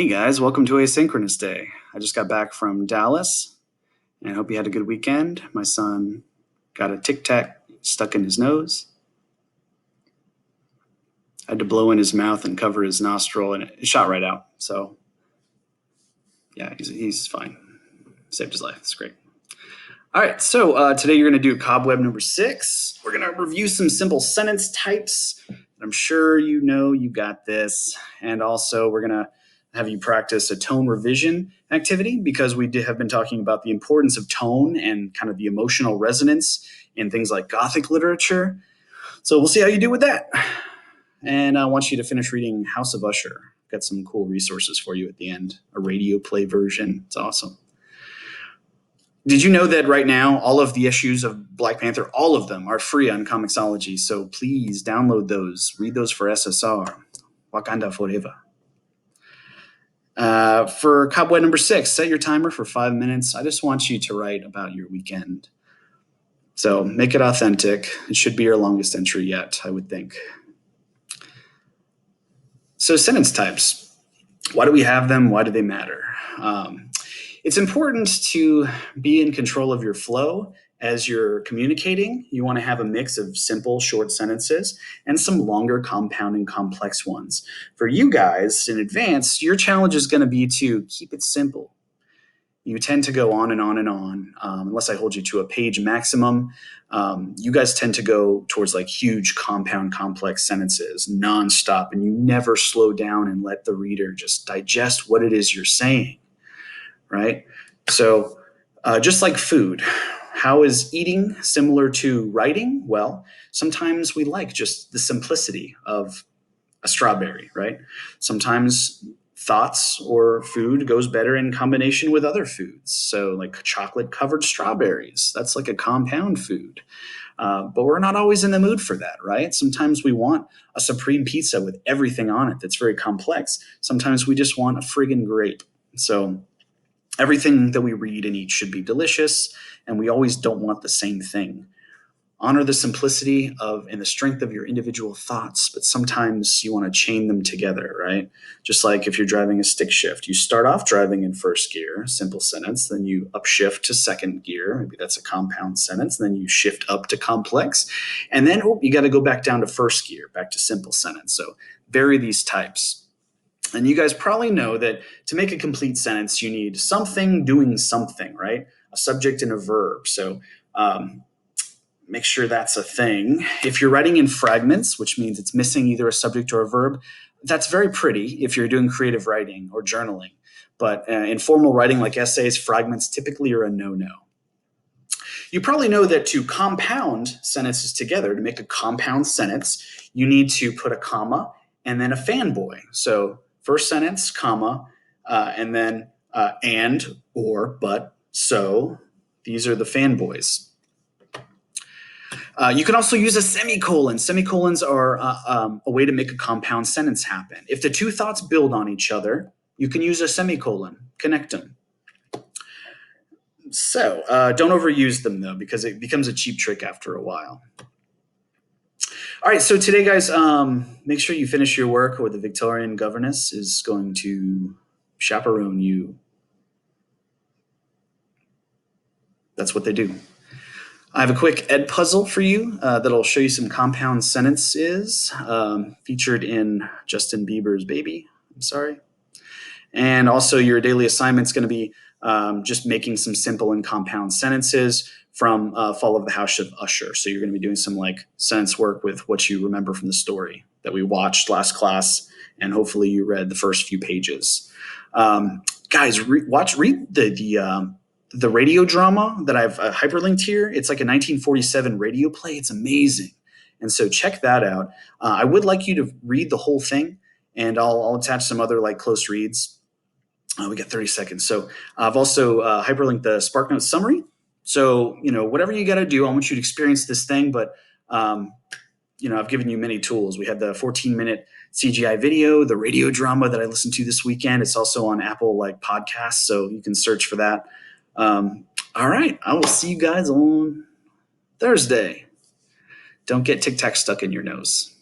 Hey guys, welcome to Asynchronous Day. I just got back from Dallas and I hope you had a good weekend. My son got a Tic Tac stuck in his nose. I had to blow in his mouth and cover his nostril and it shot right out. So yeah, he's fine. Saved his life. It's great. All right, so today you're going to do cobweb number 6. We're going to review some simple sentence types. I'm sure you know you got this. And also we're going to have you practice a tone revision activity because we have been talking about the importance of tone and kind of the emotional resonance in things like Gothic literature. So we'll see how you do with that. And I want you to finish reading House of Usher. Got some cool resources for you at the end. A radio play version. It's awesome. Did you know that right now all of the issues of Black Panther, all of them, are free on Comixology? So please download those. Read those for SSR. Wakanda forever. For cobweb number 6, set your timer for 5 minutes. I just want you to write about your weekend. So make it authentic. It should be your longest entry yet, I would think. So sentence types. Why do we have them? Why do they matter? It's important to be in control of your flow as you're communicating. You want to have a mix of simple, short sentences and some longer, compounding, complex ones. For you guys in advance, your challenge is going to be to keep it simple. You tend to go on and on and on, unless I hold you to a page maximum. You guys tend to go towards like huge, compound, complex sentences nonstop, and you never slow down and let the reader just digest what it is you're saying. Right? So just like food, how is eating similar to writing? Well, sometimes we like just the simplicity of a strawberry, right? Sometimes thoughts or food goes better in combination with other foods. So like chocolate covered strawberries, that's like a compound food. But we're not always in the mood for that, right? Sometimes we want a supreme pizza with everything on it that's very complex. Sometimes we just want a friggin' grape. So everything that we read and eat should be delicious, and we always don't want the same thing. Honor the simplicity of and the strength of your individual thoughts, but sometimes you want to chain them together, right? Just like if you're driving a stick shift, you start off driving in first gear, simple sentence, then you upshift to second gear, maybe that's a compound sentence, and then you shift up to complex, and then you got to go back down to first gear, back to simple sentence. So vary these types. And you guys probably know that to make a complete sentence, you need something doing something, right? A subject and a verb. So make sure that's a thing. If you're writing in fragments, which means it's missing either a subject or a verb, that's very pretty if you're doing creative writing or journaling. But in formal writing like essays, fragments typically are a no-no. You probably know that to compound sentences together, to make a compound sentence, you need to put a comma and then a fanboy. So first sentence, comma, and then and, or, but, so. These are the fanboys. You can also use a semicolon. Semicolons are a way to make a compound sentence happen. If the two thoughts build on each other, you can use a semicolon, connect them. So don't overuse them, though, because it becomes a cheap trick after a while. All right, so today, guys, make sure you finish your work or the Victorian governess is going to chaperone you. That's what they do. I have a quick ed puzzle for you that'll show you some compound sentences featured in Justin Bieber's Baby. I'm sorry. And also your daily assignment's going to be just making some simple and compound sentences from Fall of the House of Usher. So you're going to be doing some like sentence work with what you remember from the story that we watched last class, and hopefully you read the first few pages. Guys, read the radio drama that I've hyperlinked here. It's like a 1947 radio play. It's amazing. And so check that out. I would like you to read the whole thing, and I'll attach some other like close reads. We got 30 seconds. So I've also hyperlinked the SparkNotes summary. So, whatever you got to do, I want you to experience this thing. But, I've given you many tools. We have the 14-minute CGI video, the radio drama that I listened to this weekend. It's also on Apple podcasts, so you can search for that. All right. I will see you guys on Thursday. Don't get Tic Tac stuck in your nose.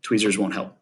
Tweezers won't help.